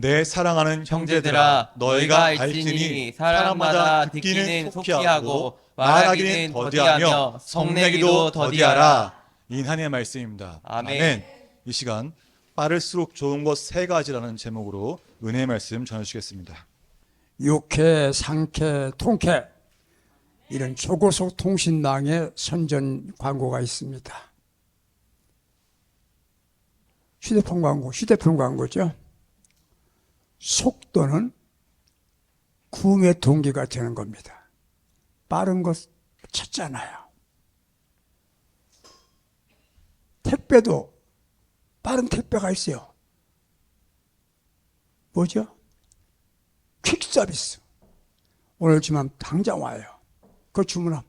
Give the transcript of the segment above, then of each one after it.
내 사랑하는 형제들아, 너희가 알지니 사람마다 듣기는 속히 하고 말하기는 더디하며 성내기도 더디하라. 이 하나님의 말씀입니다. 아멘. 이 시간 빠를수록 좋은 것 세 가지라는 제목으로 은혜의 말씀 전해주시겠습니다. 육회, 상회, 통회 이런 초고속 통신망의 선전 광고가 있습니다. 휴대폰 광고죠. 속도는 구매 동기가 되는 겁니다. 빠른 것 찾잖아요. 택배도 빠른 택배가 있어요. 뭐죠? 퀵 서비스. 오늘 주면 당장 와요. 그 주문하면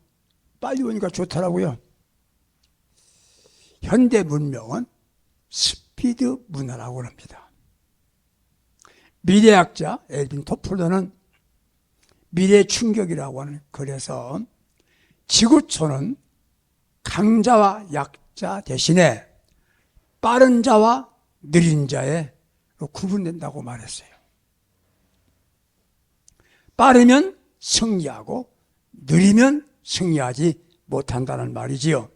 빨리 오니까 좋더라고요. 현대 문명은 스피드 문화라고 합니다. 미래학자 엘빈 토플러는 미래 충격이라고 하는 글에서 지구촌은 강자와 약자 대신에 빠른 자와 느린 자에 구분된다고 말했어요. 빠르면 승리하고 느리면 승리하지 못한다는 말이지요.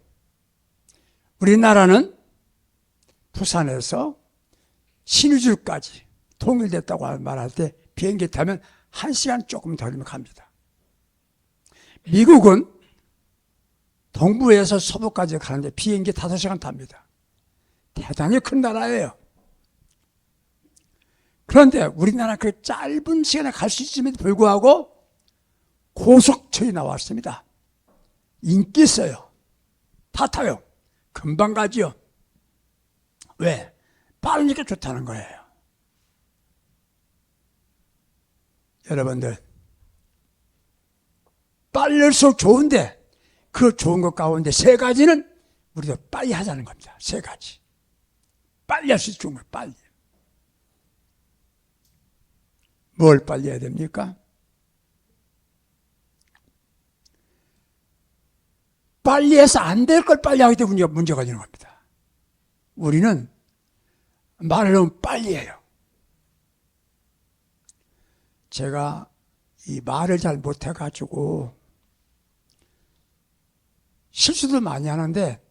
우리나라는 부산에서 신의주까지 통일됐다고 말할 때 비행기 타면 1시간 조금 덜면 갑니다. 미국은 동부에서 서부까지 가는데 비행기 5시간 탑니다. 대단히 큰 나라예요. 그런데 우리나라 그 짧은 시간에 갈 수 있음에도 불구하고 고속철이 나왔습니다. 인기 있어요. 다 타요. 금방 가지요. 왜? 빠르니까 좋다는 거예요. 여러분들, 빨릴수록 좋은데 그 좋은 것 가운데 세 가지는 우리가 빨리 하자는 겁니다. 세 가지. 빨리 할 수 있는 걸 빨리. 뭘 빨리 해야 됩니까? 빨리 해서 안 될 걸 빨리 하기 때문에 문제가 되는 겁니다. 우리는 말을 너무 빨리 해요. 제가 이 말을 잘 못해가지고 실수도 많이 하는데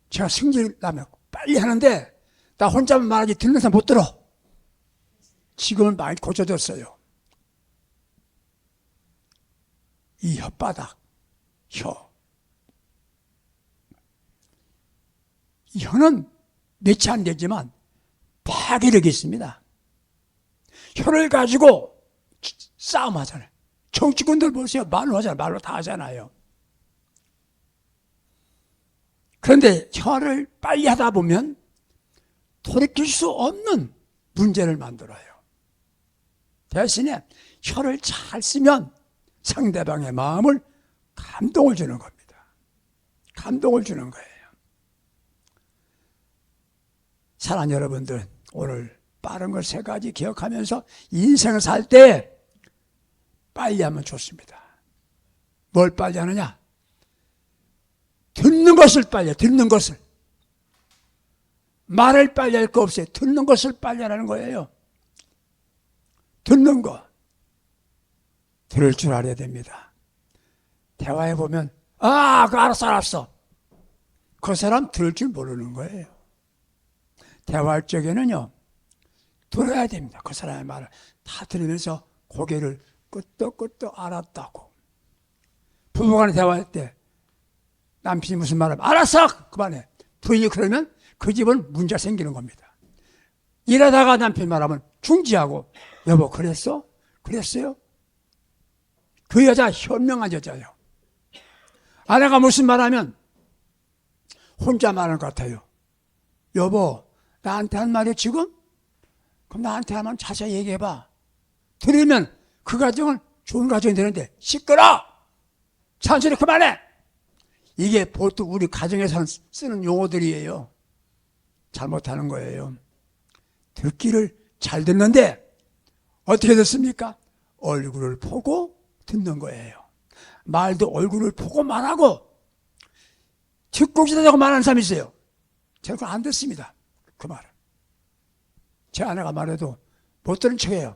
제가 승질 나면 빨리 하는데 나 혼자만 말하지 듣는 사람 못 들어. 지금은 많이 고쳐졌어요. 이 혓바닥, 혀. 이 혀는 며칠 안 되지만 파괴력이 있습니다. 혀를 가지고 싸움하잖아요. 정치꾼들 보세요. 말로 하잖아요. 말로 다 하잖아요. 그런데 혀를 빨리 하다 보면 돌이킬 수 없는 문제를 만들어요. 대신에 혀를 잘 쓰면 상대방의 마음을 감동을 주는 겁니다. 감동을 주는 거예요. 사랑하는 여러분들, 오늘 빠른 걸 세 가지 기억하면서 인생을 살 때 빨리 하면 좋습니다. 뭘 빨리 하느냐? 듣는 것을 빨리 해, 듣는 것을. 말을 빨리 할 거 없어요. 듣는 것을 빨리 하라는 거예요. 듣는 거. 들을 줄 알아야 됩니다. 대화해 보면, 알았어. 그 사람 들을 줄 모르는 거예요. 대화할 적에는요, 들어야 됩니다. 그 사람의 말을 다 들으면서 고개를 끄떡끄떡 알았다고. 부부간에 대화할 때 남편이 무슨 말을 하면 알았어! 그만해. 부인이 그러면 그 집은 문제가 생기는 겁니다. 일하다가 남편이 말하면 중지하고 여보 그랬어? 그랬어요? 그 여자 현명한 여자예요. 아내가 무슨 말하면 혼자 말하는 것 같아요. 여보 나한테 한 말이 지금? 그럼 나한테 한번 자세히 얘기해봐. 들으면 그 가정은 좋은 가정이 되는데 시끄러! 잔소리 그만해! 이게 보통 우리 가정에서 쓰는 용어들이에요. 잘못하는 거예요. 듣기를 잘 듣는데 어떻게 듣습니까? 얼굴을 보고 듣는 거예요. 말도 얼굴을 보고 말하고 듣고 기다리고 말하는 사람이 있어요. 제가 그걸 안 듣습니다. 그 말을. 제 아내가 말해도 못 들은 척해요.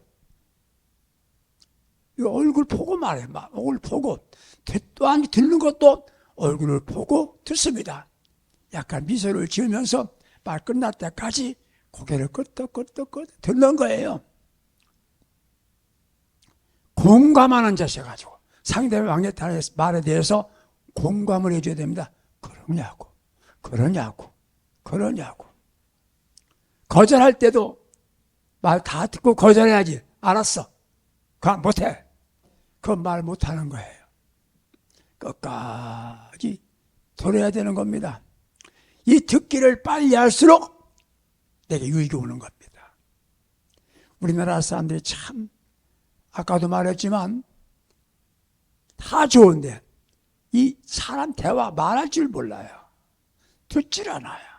이 얼굴 보고 말해요. 얼굴 보고. 또한 듣는 것도 얼굴을 보고 듣습니다. 약간 미소를 지으면서 말 끝날 때까지 고개를 끄덕끄덕 듣는 거예요. 공감하는 자세 가지고 상대방의 말에 대해서 공감을 해줘야 됩니다. 그러냐고. 거절할 때도 말 다 듣고 거절해야지. 알았어. 그건 못해. 그건 말 못하는 거예요. 끝까지 들어야 되는 겁니다. 이 듣기를 빨리 할수록 내게 유익이 오는 겁니다. 우리나라 사람들이 참 아까도 말했지만 다 좋은데 이 사람 대화 말할 줄 몰라요. 듣질 않아요.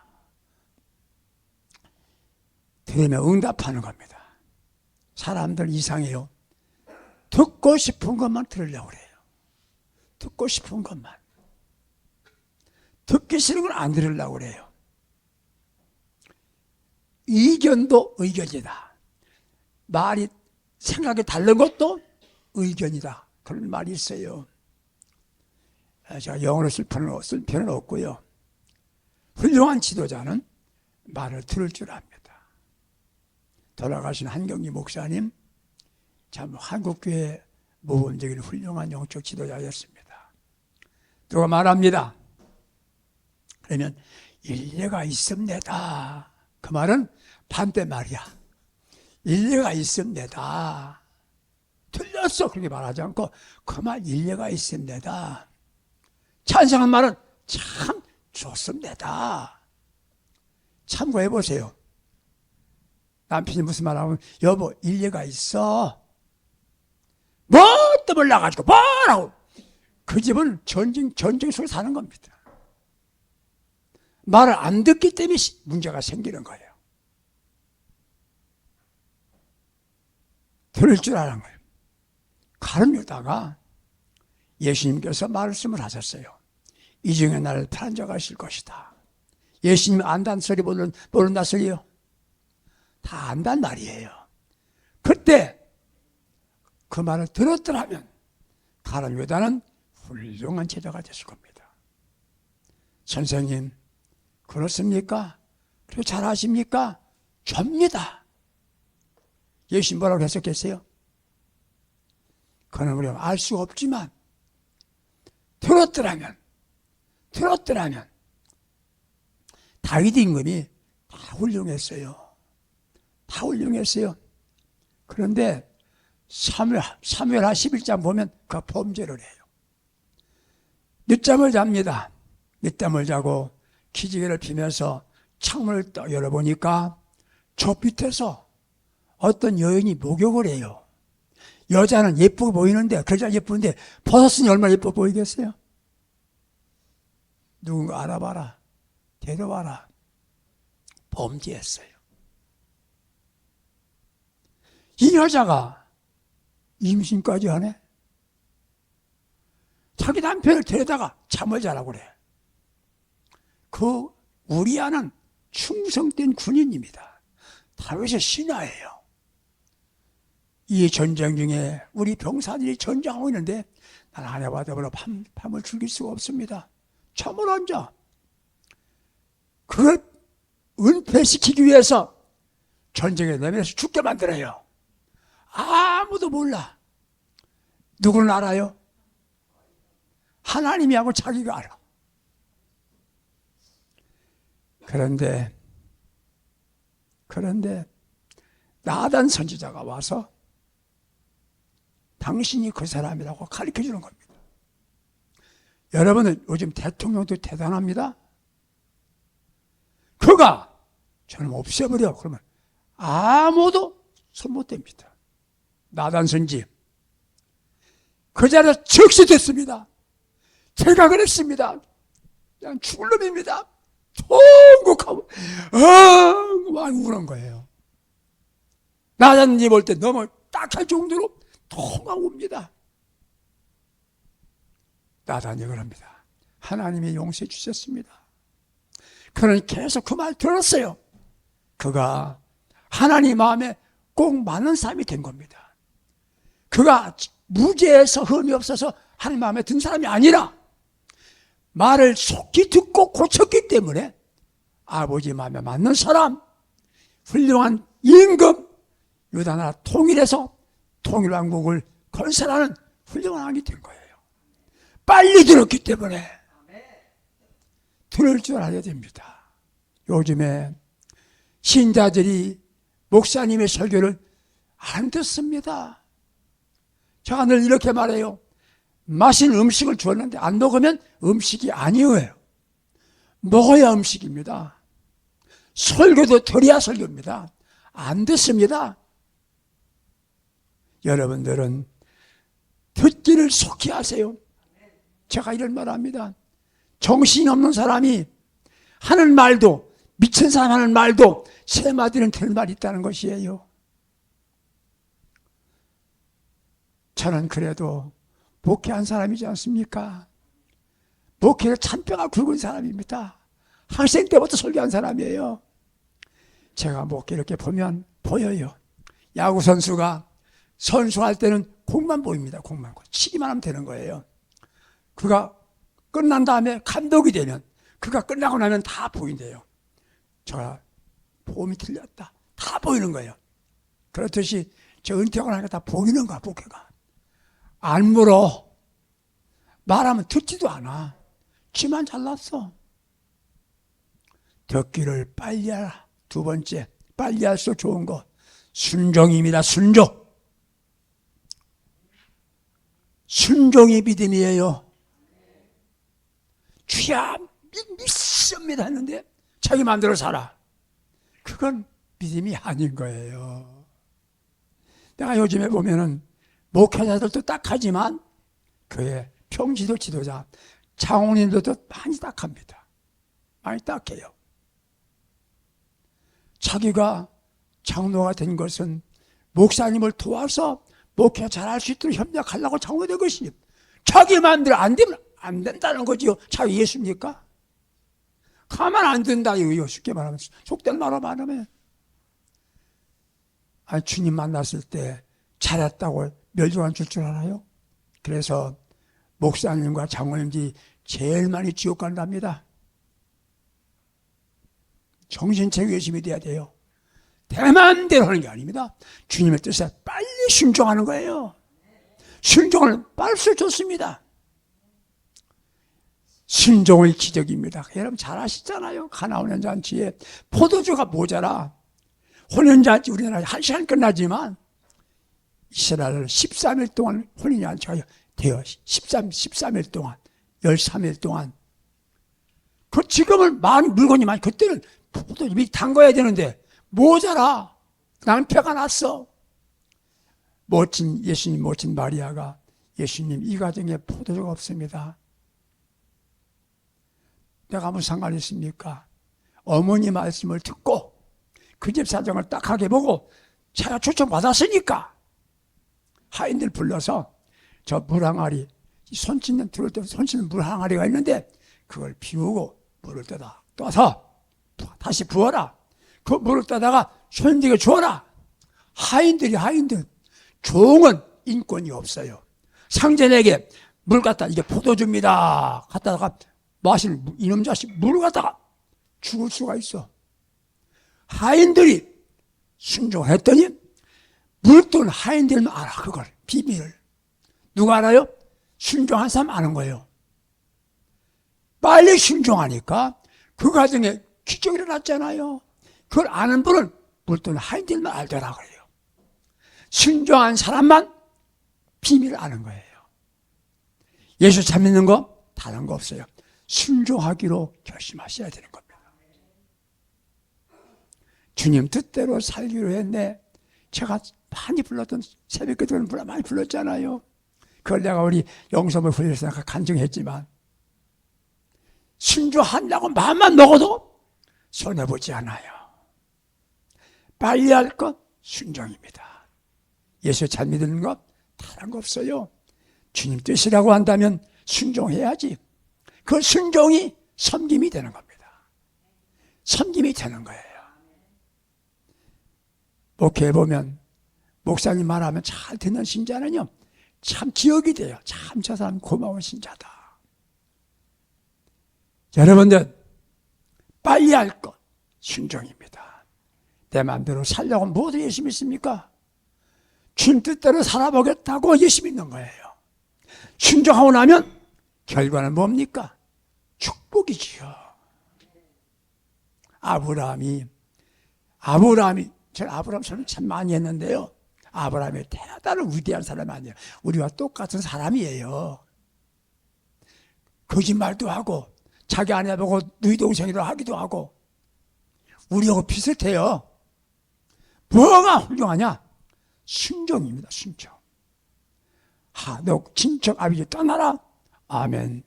들으면 응답하는 겁니다. 사람들 이상해요. 듣고 싶은 것만 들으려고 그래요. 듣고 싶은 것만. 듣기 싫은 건 안 들으려고 그래요. 이견도 의견이다. 말이 생각이 다른 것도 의견이다. 그런 말이 있어요. 제가 영어로 쓸 필요는 없고요. 훌륭한 지도자는 말을 들을 줄 압니다. 돌아가신 한경기 목사님, 참 한국교회 모범적인 훌륭한 영적 지도자였습니다. 누가 말합니다. 그러면 일리가 있습니다. 그 말은 반대 말이야. 일리가 있습니다. 틀렸어. 그렇게 말하지 않고 그 말 일리가 있습니다. 찬성한 말은 참 좋습니다. 참고해 보세요. 남편이 무슨 말하면 여보 일리가 있어. 뭐 뜸을 나가지고 뭐라고. 그 집은 전쟁 속에 사는 겁니다. 말을 안 듣기 때문에 문제가 생기는 거예요. 들을 줄 아는 거예요. 가름 유다가 예수님께서 말씀을 하셨어요. 이 중에 나를 편한 자가 있을 것이다. 예수님 안다는 소리 모른다 소리요? 다 안단 말이에요. 그때 그 말을 들었더라면 가람 유다는 훌륭한 제자가 됐을 겁니다. 선생님 그렇습니까? 그렇게 잘하십니까? 접니다. 예수님 뭐라고 했었겠어요? 그건 우리가 알 수가 없지만 들었더라면 다윗 임금이 다 훌륭했어요. 그런데 사무엘하 11장 보면 그 범죄를 해요. 늦잠을 잡니다. 늦잠을 자고 기지개를 피면서 창문을 딱 열어보니까 저 밑에서 어떤 여인이 목욕을 해요. 여자는 예쁘게 보이는데, 그 여자 예쁜데 벗었으니 얼마나 예뻐 보이겠어요? 누군가 알아봐라. 데려와라. 범죄했어요. 이 여자가 임신까지 하네? 자기 남편을 데려다가 잠을 자라고 그래. 그 우리아는 충성된 군인입니다. 다윗의 신하예요. 이 전쟁 중에 우리 병사들이 전쟁하고 있는데 난 아내와 더불어 밤을 즐길 수가 없습니다. 잠을 안 자. 그걸 은폐시키기 위해서 전쟁에 내면서 죽게 만들어요. 아무도 몰라. 누구는 알아요? 하나님이 하고 자기가 알아. 그런데 나단 선지자가 와서 당신이 그 사람이라고 가르쳐 주는 겁니다. 여러분은 요즘 대통령도 대단합니다. 그가 저는 없애버려. 그러면 아무도 손 못 댑니다. 나단 선지. 그 자리에 즉시 됐습니다. 제가 그랬습니다. 그냥 죽을 놈입니다. 통곡하고 막 우는 거예요. 나단님 볼 때 너무 딱할 정도로 통하고 옵니다. 나단이 그럽니다. 하나님이 용서해 주셨습니다. 그는 계속 그 말 들었어요. 그가 하나님 마음에 꼭 많은 사람이 된 겁니다. 그가 무죄에서 흠이 없어서 하나님 마음에 든 사람이 아니라 말을 속히 듣고 고쳤기 때문에 아버지 마음에 맞는 사람, 훌륭한 임금, 유다나라 통일해서 통일왕국을 건설하는 훌륭한 왕이 된 거예요. 빨리 들었기 때문에 들을 줄 알아야 됩니다. 요즘에 신자들이 목사님의 설교를 안 듣습니다. 제가 늘 이렇게 말해요. 맛있는 음식을 주었는데 안 먹으면 음식이 아니에요. 먹어야 음식입니다. 설교도 들어야 설교입니다. 안 듣습니다. 여러분들은 듣기를 속히 하세요. 제가 이런 말 합니다. 정신없는 사람이 하는 말도, 미친 사람 하는 말도 세 마디는 될 말이 있다는 것이에요. 저는 그래도 목회한 사람이지 않습니까? 목회를 찬뼈가 굵은 사람입니다. 학생 때부터 설교한 사람이에요. 제가 목회 이렇게 보면 보여요. 야구 선수가 선수할 때는 공만 보입니다. 공만. 치기만 하면 되는 거예요. 그가 끝난 다음에 감독이 되면, 그가 끝나고 나면 다 보인대요. 제가 폼이 틀렸다. 다 보이는 거예요. 그렇듯이 저 은퇴하고 나니까 다 보이는 거야, 목회가. 안 물어. 말하면 듣지도 않아. 지만 잘났어. 듣기를 빨리 하라. 두 번째, 빨리 할수록 좋은 거. 순종입니다. 순종. 순종이 믿음이에요. 주야 믿습니다 했는데 자기 마음대로 살아. 그건 믿음이 아닌 거예요. 내가 요즘에 보면은 목회자들도 딱하지만 그의 평지도 지도자 장로님들도 많이 딱합니다. 많이 딱해요. 자기가 장로가 된 것은 목사님을 도와서 목회 잘할 수 있도록 협력하려고 장로된 것이, 자기 마음대로 안 되면 안 된다는 거지요. 자기 예수입니까? 가만 안 된다 이거요. 쉽게 말하면, 속된 말로 말하면. 아니, 주님 만났을 때 잘했다고 멸종한 줄 알아요? 그래서 목사님과 장로님들이 제일 많이 지옥 간답니다. 정신체육 열심히 돼야 돼요. 내 마음대로 하는 게 아닙니다. 주님의 뜻에 빨리 순종하는 거예요. 순종을 빨수록 좋습니다. 순종의 기적입니다. 여러분 잘 아시잖아요. 가나 혼연잔치에 포도주가 모자라. 혼연잔치 우리나라 1시간 끝나지만 이스라엘 13일 동안 혼연잔치가 되어 13일 동안 13일 동안 그 지금은 많은 물건이 많이, 그때는 포도주 미리 담가야 되는데 모자라. 낭패가 났어. 멋진 예수님, 멋진 마리아가, 예수님 이 가정에 포도주가 없습니다. 내가 무슨 상관이 있습니까? 어머니 말씀을 듣고 그 집 사정을 딱하게 보고 제가 초청받았으니까 하인들 불러서 저 물항아리, 손 씻는 들어올 때 손 씻는 물항아리가 있는데 그걸 비우고 물을 떠서 다시 부어라. 그 물을 떠다가 손님에게 주어라. 하인들 종은 인권이 없어요. 상전에게 물 갖다, 이게 포도주입니다 갖다가 마실 이놈 자식 물을 갖다가 죽을 수가 있어. 하인들이 순종했더니 물돈 하인들만 알아. 그걸 비밀을 누가 알아요? 순종한 사람 아는 거예요. 빨리 순종하니까 그 가정에 기적이 일어났잖아요. 그걸 아는 분은 물돈 하인들만 알더라고요. 순종한 사람만 비밀을 아는 거예요. 예수 참 믿는 거 다른 거 없어요. 순종하기로 결심하셔야 되는 겁니다. 주님 뜻대로 살기로 했네. 제가 많이 불렀던 새벽기도는 많이 불렀잖아요. 그걸 내가 우리 영성을 훈련해서 간증했지만 순종한다고 마음만 먹어도 손해보지 않아요. 빨리 할 것 순종입니다. 예수 잘 믿는 것 다른 거 없어요. 주님 뜻이라고 한다면 순종해야지. 그 순종이 섬김이 되는 겁니다. 섬김이 되는 거예요. 목회해 보면 목사님 말하면 잘 듣는 신자는요, 참 기억이 돼요. 참 저 사람 고마운 신자다. 여러분들, 빨리 할 것, 순종입니다. 내 마음대로 살려고 모두 열심히 있습니까? 주님 뜻대로 살아보겠다고 열심히 있는 거예요. 순종하고 나면 결과는 뭡니까? 축복이지요. 아브라함이 저는 아브라함 설명 참 많이 했는데요. 아브라함이 대단한 위대한 사람 아니에요. 우리와 똑같은 사람이에요. 거짓말도 하고 자기 아내 보고 너희 동생이라 하기도 하고 우리하고 비슷해요. 뭐가 훌륭하냐? 순종입니다. 순종. 너 친척 아버지 떠나라. 아멘.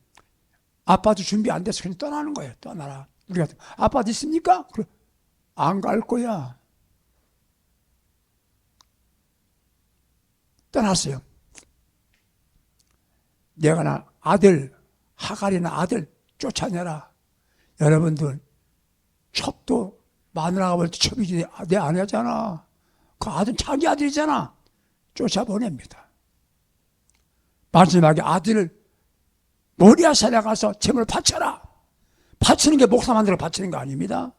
아빠도 준비 안 돼서 그냥 떠나는 거예요. 떠나라. 우리가 아빠도 있습니까? 그래. 안 갈 거야. 떠났어요. 내가 나 아들 하갈이나 아들 쫓아내라. 여러분들 첩도 마누라가 볼 때 첩이지 내 아내잖아. 그 아들 자기 아들이잖아. 쫓아보냅니다. 마지막에 아들을 모리아산에 가서 제물 바쳐라. 바치는 게 목사 만들어 바치는 거 아닙니다.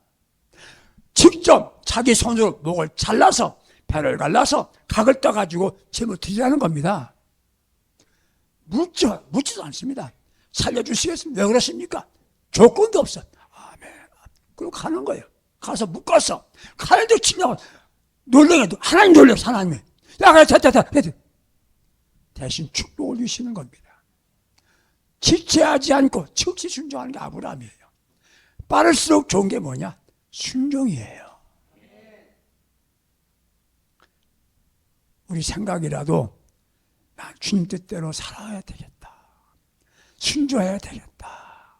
직접 자기 손으로 목을 잘라서 배를 갈라서 각을 떠가지고 제물 드리라는 겁니다. 묻지도 않습니다. 살려주시겠습니까? 왜 그러십니까? 조건도 없어. 아멘. 그리고 가는 거예요. 가서 묶었어. 칼도 치려고 놀래게도 하나님 놀랬어. 하나님이. 야, 됐다. 대신 축복을 주시는 겁니다. 지체하지 않고 즉시 순종하는 게 아브라함이에요. 빠를수록 좋은 게 뭐냐? 순종이에요. 우리 생각이라도 난 주님 뜻대로 살아야 되겠다. 순종해야 되겠다.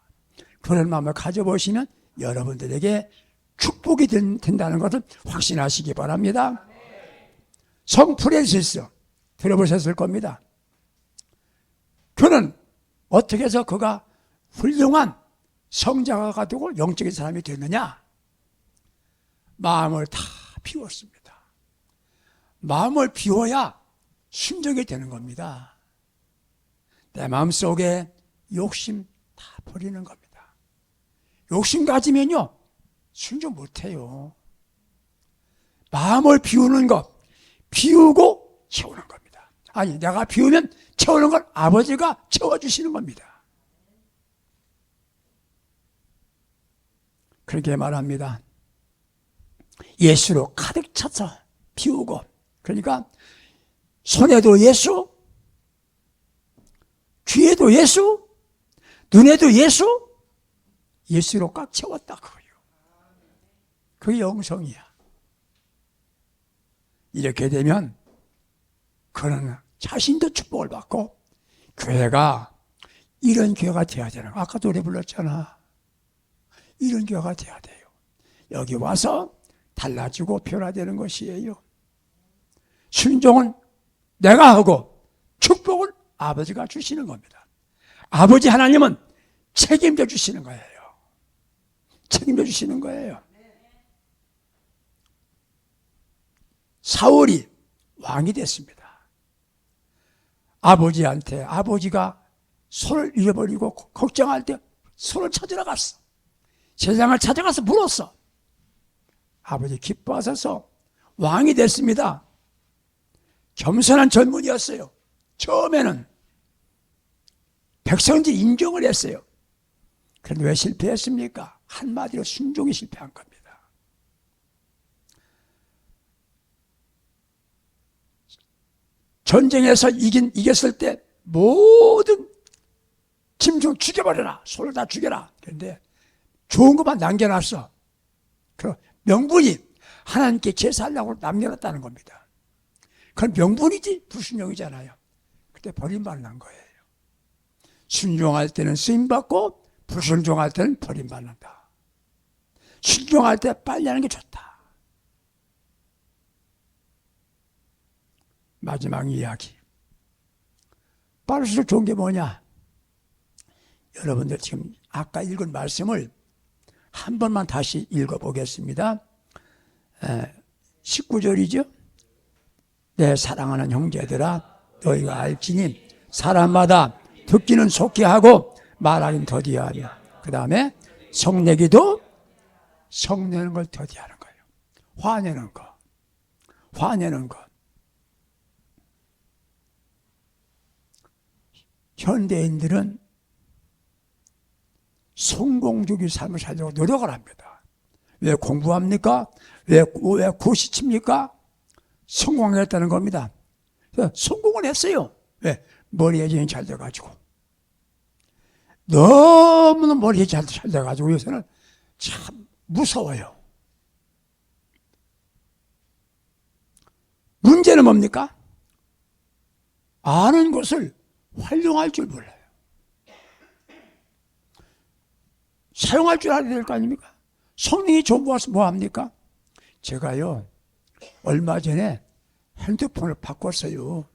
그런 마음을 가져보시면 여러분들에게 축복이 된다는 것을 확신하시기 바랍니다. 성 프랜시스 들어보셨을 겁니다. 그는 어떻게 해서 그가 훌륭한 성자가 되고 영적인 사람이 됐느냐? 마음을 다 비웠습니다. 마음을 비워야 순종이 되는 겁니다. 내 마음속에 욕심 다 버리는 겁니다. 욕심 가지면요 순종 못해요. 마음을 비우는 것, 비우고 채우는 겁니다. 아니, 내가 비우면 채우는 건 아버지가 채워주시는 겁니다. 그렇게 말합니다. 예수로 가득 차서 비우고, 그러니까 손에도 예수, 귀에도 예수, 눈에도 예수, 예수로 꽉 채웠다 그거예요. 그게 영성이야. 이렇게 되면 그는 자신도 축복을 받고 교회가 이런 교회가 돼야 되는 거야. 아까 노래 불렀잖아. 이런 교회가 돼야 돼요. 여기 와서 달라지고 변화되는 것이에요. 순종은 내가 하고 축복은 아버지가 주시는 겁니다. 아버지 하나님은 책임져 주시는 거예요. 책임져 주시는 거예요. 사울이 왕이 됐습니다. 아버지한테 아버지가 손을 잃어버리고 걱정할 때 손을 찾으러 갔어. 세상을 찾아가서 물었어. 아버지 기뻐하셔서 왕이 됐습니다. 겸손한 젊은이였어요. 처음에는 백성들이 인정을 했어요. 그런데 왜 실패했습니까? 한마디로 순종이 실패한 겁니다. 전쟁에서 이겼을 때 모든 짐승 죽여버려라. 소를 다 죽여라. 그런데 좋은 것만 남겨놨어. 그 명분이 하나님께 제사하려고 남겨놨다는 겁니다. 그건 명분이지 불순종이잖아요. 그때 버림받는 거예요. 순종할 때는 쓰임받고 불순종할 때는 버림받는다. 순종할 때 빨리 하는 게 좋다. 마지막 이야기. 빠를수록 좋은 게 뭐냐? 여러분들 지금 아까 읽은 말씀을 한 번만 다시 읽어보겠습니다. 19절이죠? 내 사랑하는 형제들아 너희가 알지니 사람마다 듣기는 속히 하고 말하긴 더디하며 그 다음에 성내기도 성내는 걸 더디하는 거예요. 화내는 거. 화내는 것. 현대인들은 성공주의 삶을 살려고 노력을 합니다. 왜 공부합니까? 왜 고시칩니까? 성공했다는 겁니다. 그래서 성공을 했어요. 왜? 머리 회전이 잘 돼가지고. 너무나 머리 회전이 잘 돼가지고 요새는 참 무서워요. 문제는 뭡니까? 아는 것을 활용할 줄 몰라요. 사용할 줄 알아야 될 거 아닙니까? 성령이 좀 모아서 뭐 합니까? 제가요, 얼마 전에 핸드폰을 바꿨어요.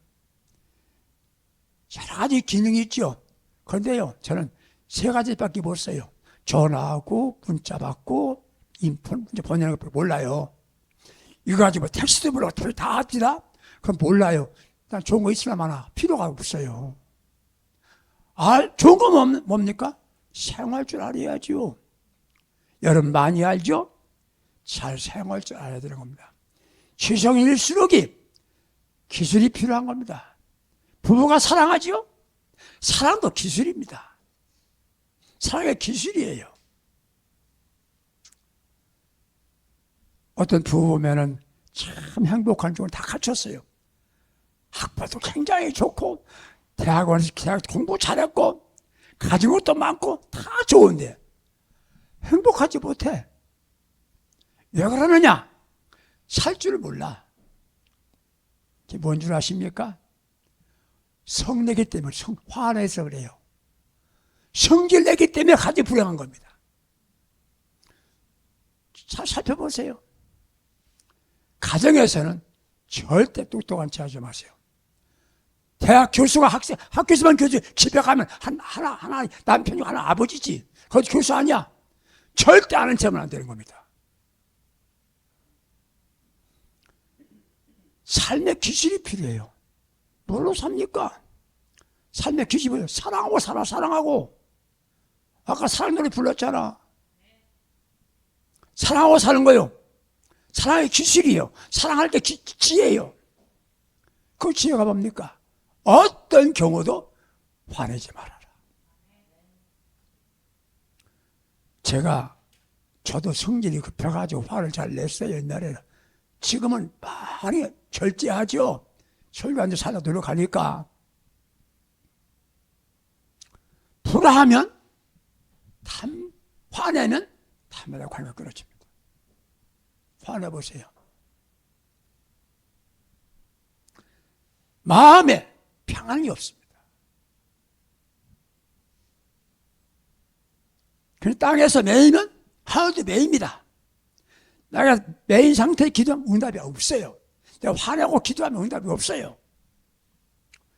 여러 가지 기능이 있죠. 그런데요, 저는 3가지밖에 못 써요. 전화하고, 문자 받고, 인폰, 보내는 거 몰라요. 이거 가지고 텍스트 불러 다 합시다? 그럼 몰라요. 난 좋은 거 있으나 마나 필요가 없어요. 좋은 거 뭡니까? 사용할 줄 알아야죠. 여러분 많이 알죠? 잘 사용할 줄 알아야 되는 겁니다. 지성일수록이 기술이 필요한 겁니다. 부부가 사랑하죠? 사랑도 기술입니다. 사랑의 기술이에요. 어떤 부부 보면은 참 행복한 쪽을 다 갖췄어요. 학벌도 굉장히 좋고, 대학원에서 공부 잘했고, 가진 것도 많고, 다 좋은데, 행복하지 못해. 왜 그러느냐? 살 줄을 몰라. 그게 뭔 줄 아십니까? 성내기 때문에, 화내서 그래요. 성질 내기 때문에 가지 불행한 겁니다. 잘 살펴보세요. 가정에서는 절대 똑똑한 체 하지 마세요. 대학 교수가 학교에서만 교수, 집에 가면 하나, 남편이 하나 아버지지. 그것도 교수 아니야. 절대 아는 척은 안 되는 겁니다. 삶의 기술이 필요해요. 뭘로 삽니까? 삶의 기술이 뭐예요? 사랑하고 사랑하고. 아까 사랑 노래 불렀잖아. 사랑하고 사는 거요. 사랑의 기술이에요. 사랑할 때 지혜예요. 그 지혜가 뭡니까? 어떤 경우도 화내지 말아라. 저도 성질이 급해가지고 화를 잘 냈어요, 옛날에는. 지금은 많이 절제하죠. 설교한테 살려 노력하니까. 불화하면 화내면 탐에다 관계가 끊어집니다. 화내보세요. 마음에 평안이 없습니다. 그래서 땅에서 매이면 하늘도 매입니다. 내가 매인 상태에 기도하면 응답이 없어요. 내가 화내고 기도하면 응답이 없어요.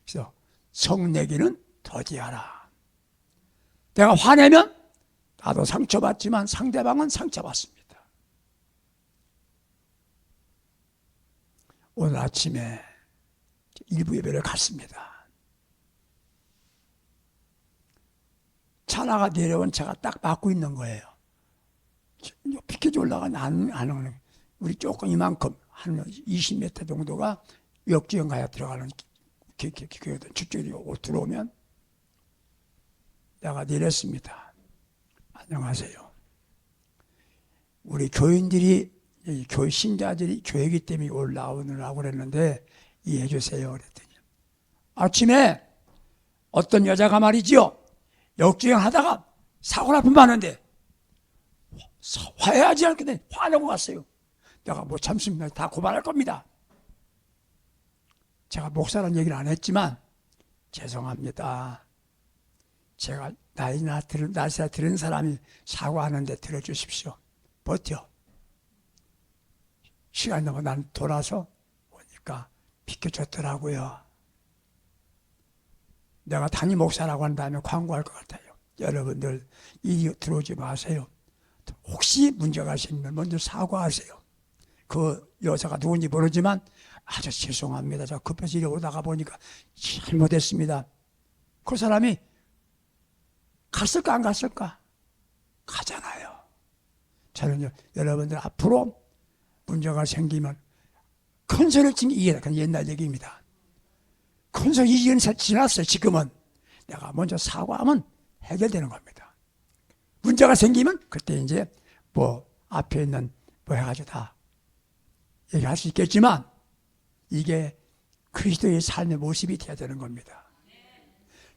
그래서 성내기는 더디하라. 내가 화내면 나도 상처받지만 상대방은 상처받습니다. 오늘 아침에 일부 예배를 갔습니다. 차나가 내려온 차가 딱 막고 있는 거예요. 피켓이 올라간 안 오는, 우리 조금 이만큼, 한 20m 정도가 역주행 가야 들어가는 저쪽이 들어오면 내가 내렸습니다. 안녕하세요. 우리 교인들이, 교회 신자들이 교회이기 때문에 올라오느라고 그랬는데 이해해 주세요. 그랬더니 아침에 어떤 여자가 말이지요. 역주행 하다가 사고 나쁜 많은데 화해하지 않거든 화내고 갔어요. 내가 못 참습니다. 다 고발할 겁니다. 제가 목사라는 얘기는 안 했지만 죄송합니다. 제가 나이나 들은 사람이 사과하는데 들어주십시오. 버텨. 시간이 넘어 난 돌아서 보니까 비켜줬더라고요. 내가 담임 목사라고 한 다음에 광고할 것 같아요. 여러분들 이리 들어오지 마세요. 혹시 문제가 있으면 먼저 사과하세요. 그 여자가 누군지 모르지만 아주 죄송합니다. 저 급해서 이리 오다가 보니까 잘못했습니다. 그 사람이 갔을까 안 갔을까? 가잖아요. 저는 여러분들 앞으로 문제가 생기면 큰 소리를 치는 게 이게 옛날 얘기입니다. 큰 소리 이제는 지났어요. 지금은 내가 먼저 사과하면 해결되는 겁니다. 문제가 생기면 그때 이제 뭐 앞에 있는 뭐 해가지고 다 얘기할 수 있겠지만 이게 그리스도의 삶의 모습이 돼야 되는 겁니다.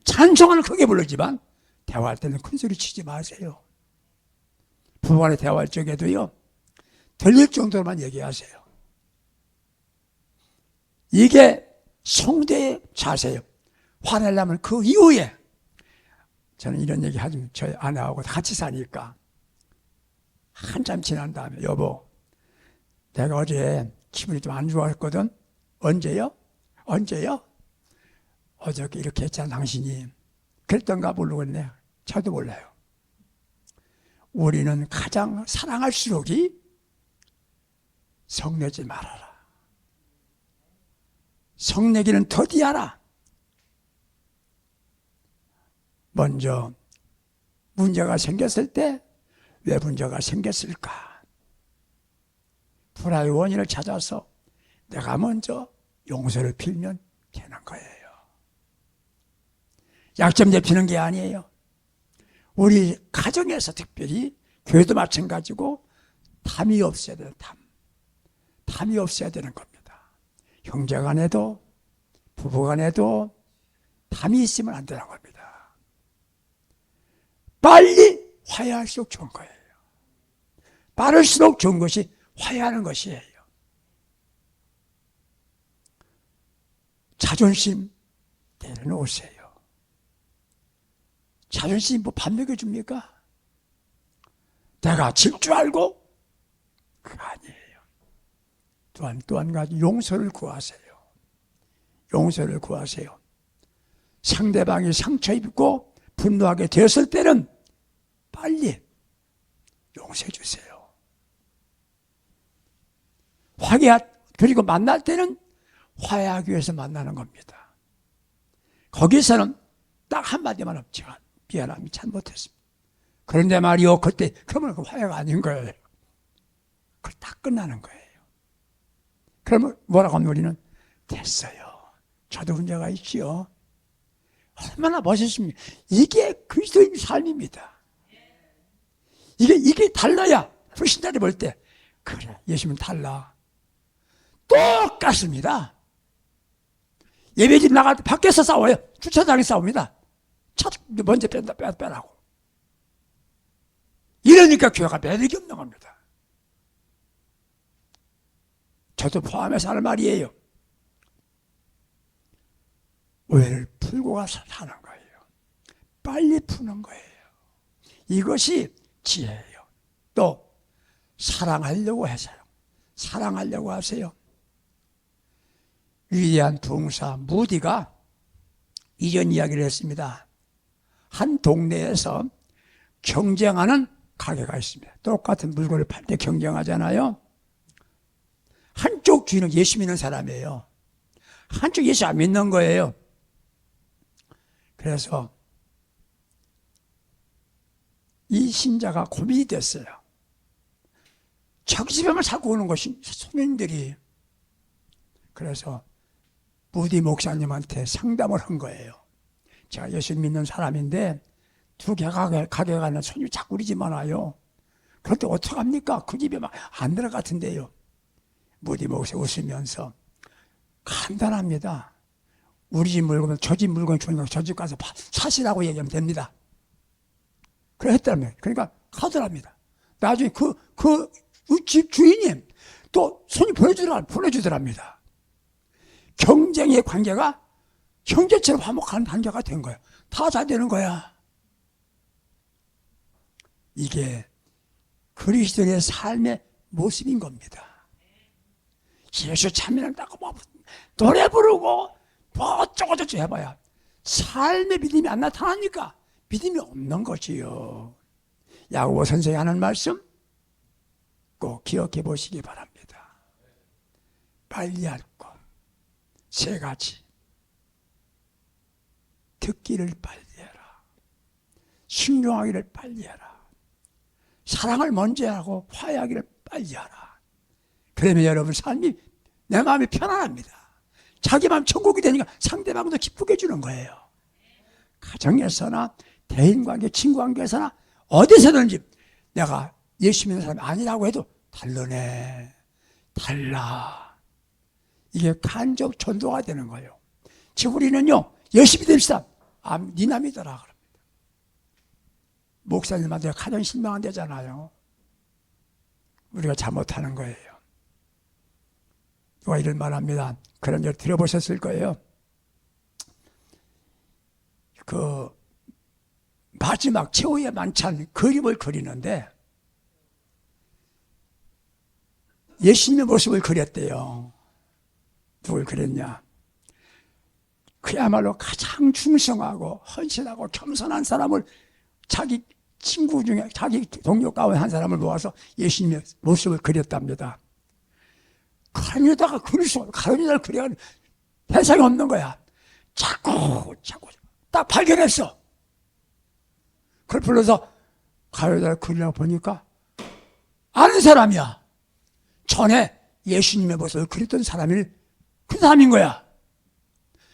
찬송을 크게 부르지만 대화할 때는 큰 소리 치지 마세요. 부부간에 대화할 적에도요, 들릴 정도로만 얘기하세요. 이게 성대의 자세예요. 화내려면 그 이후에, 저는 이런 얘기 하지, 저희 아내하고 같이 사니까 한참 지난 다음에, 여보, 내가 어제 기분이 좀 안 좋았거든. 언제요? 언제요? 어저께 이렇게 했잖아, 당신이. 그랬던가 모르겠네. 저도 몰라요. 우리는 가장 사랑할수록이 성내지 말아라. 성내기는 더디하라. 먼저 문제가 생겼을 때 왜 문제가 생겼을까? 불화의 원인을 찾아서 내가 먼저 용서를 빌면 되는 거예요. 약점 잡히는 게 아니에요. 우리 가정에서 특별히 교회도 마찬가지고 탐이 없어야 돼요. 탐이 없어야 되는 겁니다. 형제간에도 부부간에도 탐이 있으면 안 되는 겁니다. 빨리 화해할수록 좋은 거예요. 빠를수록 좋은 것이 화해하는 것이에요. 자존심 내려놓으세요. 자존심 뭐 밥 먹여줍니까? 내가 질 줄 알고? 그거 아니에요. 또 한 가지 용서를 구하세요. 용서를 구하세요. 상대방이 상처 입고 분노하게 되었을 때는 빨리 용서해 주세요. 그리고 만날 때는 화해하기 위해서 만나는 겁니다. 거기서는 딱 한마디만 하면 제가 미안합니다. 잘못했습니다. 그런데 말이요, 그때 그러면 그 화해가 아닌 거예요. 그걸 딱 끝나는 거예요. 그러면 뭐라고 하면 우리는 됐어요. 저도 문제가 있지요. 얼마나 멋있습니까? 이게 그리스도의 삶입니다. 이게 달라야 불신자들이 볼 때 그래, 예수님은 달라. 똑같습니다. 예배집 나갈 때 밖에서 싸워요. 주차장에 싸웁니다. 차 먼저 빼라고. 이러니까 교회가 매력이 없는 겁니다. 저도 포함해서 하는 말이에요. 오해를 풀고 사는 거예요. 빨리 푸는 거예요. 이것이 지혜예요. 또 사랑하려고 하세요. 사랑하려고 하세요. 위대한 부흥사 무디가 이전 이야기를 했습니다. 한 동네에서 경쟁하는 가게가 있습니다. 똑같은 물건을 팔 때 경쟁하잖아요. 한쪽 주인은 예수 믿는 사람이에요. 한쪽 예수 안 믿는 거예요. 그래서 이 신자가 고민이 됐어요. 자기 집에만 자꾸 오는 것이 손님들이. 그래서 무디 목사님한테 상담을 한 거예요. 제가 예수 믿는 사람인데 두 개 가게 가는 손님이 자꾸 우리 집 많아요. 그럴 때 어떡합니까? 그 집에 막 안 들어갔던데요. 무디 목사 웃으면서 간단합니다. 우리 집 물건, 저 집 물건 주는 거 저 집 가서 사시라고 얘기하면 됩니다. 그래 했다며. 그러니까 가더랍니다. 나중에 그 집 주인이 또 손이 보내주더랍니다. 경쟁의 관계가 형제처럼 화목한 관계가 된 거야. 다 잘 되는 거야. 이게 그리스도의 삶의 모습인 겁니다. 예수 참여한다고 뭐 노래 부르고 뭐 어쩌고저쩌고 해봐야 삶의 믿음이 안 나타나니까 믿음이 없는 거지요. 야고보 선생이 하는 말씀 꼭 기억해 보시기 바랍니다. 빨리 할 것, 세 가지. 듣기를 빨리 해라. 순종하기를 빨리 해라. 사랑을 먼저 하고 화해하기를 빨리 하라. 그러면 여러분 삶이 내 마음이 편안합니다. 자기 마음 천국이 되니까 상대방도 기쁘게 해주는 거예요. 가정에서나 대인관계, 친구관계에서나 어디서든지 내가 예수 믿는 사람이 아니라고 해도 달라네. 달라. 이게 간접 전도가 되는 거예요. 지금 우리는요, 열심히 됩시다. 아, 네 남이더라. 그럽니다. 목사님한테 가장 실망한 데잖아요. 우리가 잘못하는 거예요. 누가 이런 말 합니다. 그런 일 들어보셨을 거예요. 그 마지막 최후의 만찬 그림을 그리는데 예수님의 모습을 그렸대요. 누굴 그렸냐? 그야말로 가장 충성하고 헌신하고 겸손한 사람을 자기 친구 중에 자기 동료 가운데 한 사람을 모아서 예수님의 모습을 그렸답니다. 가론유다가 그릴 수 없어. 가론유다를 그려야 대상이 없는 거야. 자꾸 딱 발견했어. 그걸 불러서 가론유다를 그리려고 보니까 아는 사람이야. 전에 예수님의 모습을 그렸던 사람이 그 사람인 거야.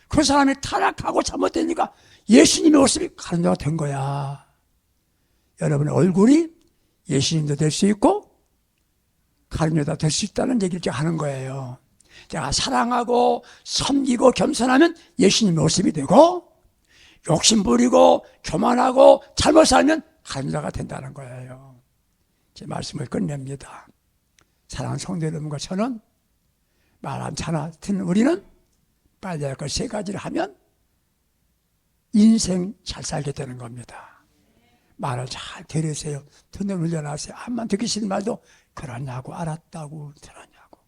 그 사람이 타락하고 잘못되니까 예수님의 모습이 가론유다가 된 거야. 여러분의 얼굴이 예수님도 될 수 있고 가론유다 될 수 있다는 얘기를 제가 하는 거예요. 제가 사랑하고 섬기고 겸손하면 예수님의 모습이 되고 욕심 부리고 교만하고 잘못 살면 가론유다가 된다는 거예요. 제 말씀을 끝냅니다. 사랑하는 성도 여러분과 저는 말 안 차나 듣는 우리는 빨리 할 것 세 가지를 하면 인생 잘 살게 되는 겁니다. 말을 잘 들으세요. 듣는 훈련하세요. 암만 듣기 싫은 말도 그러냐고 알았다고 들었냐고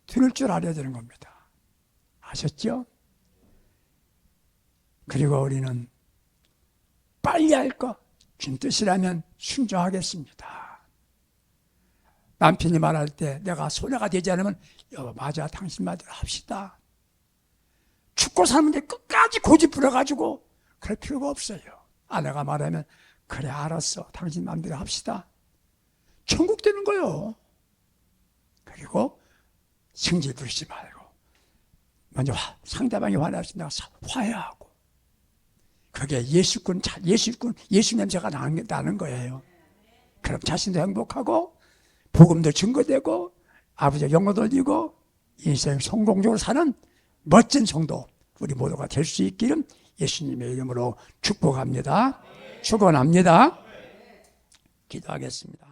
들을 줄 알아야 되는 겁니다. 아셨죠? 그리고 우리는 빨리 할 거 준 뜻이라면 순종하겠습니다. 남편이 말할 때 내가 손해가 되지 않으면 여보 맞아 당신 말대로 합시다. 죽고 사는데 끝까지 고집 부려가지고 그럴 필요가 없어요. 아내가 말하면 그래 알았어 당신 마음대로 합시다. 천국 되는 거요. 그리고 승질 부리지 말고 먼저 상대방이 화나서 내가 화해하고 그게 예수님 냄새가 나는 거예요. 그럼 자신도 행복하고 복음도 증거되고 아버지의 영광 돌리고 인생 성공적으로 사는 멋진 성도 우리 모두가 될 수 있기를 예수님의 이름으로 축복합니다. 축원합니다. 기도하겠습니다.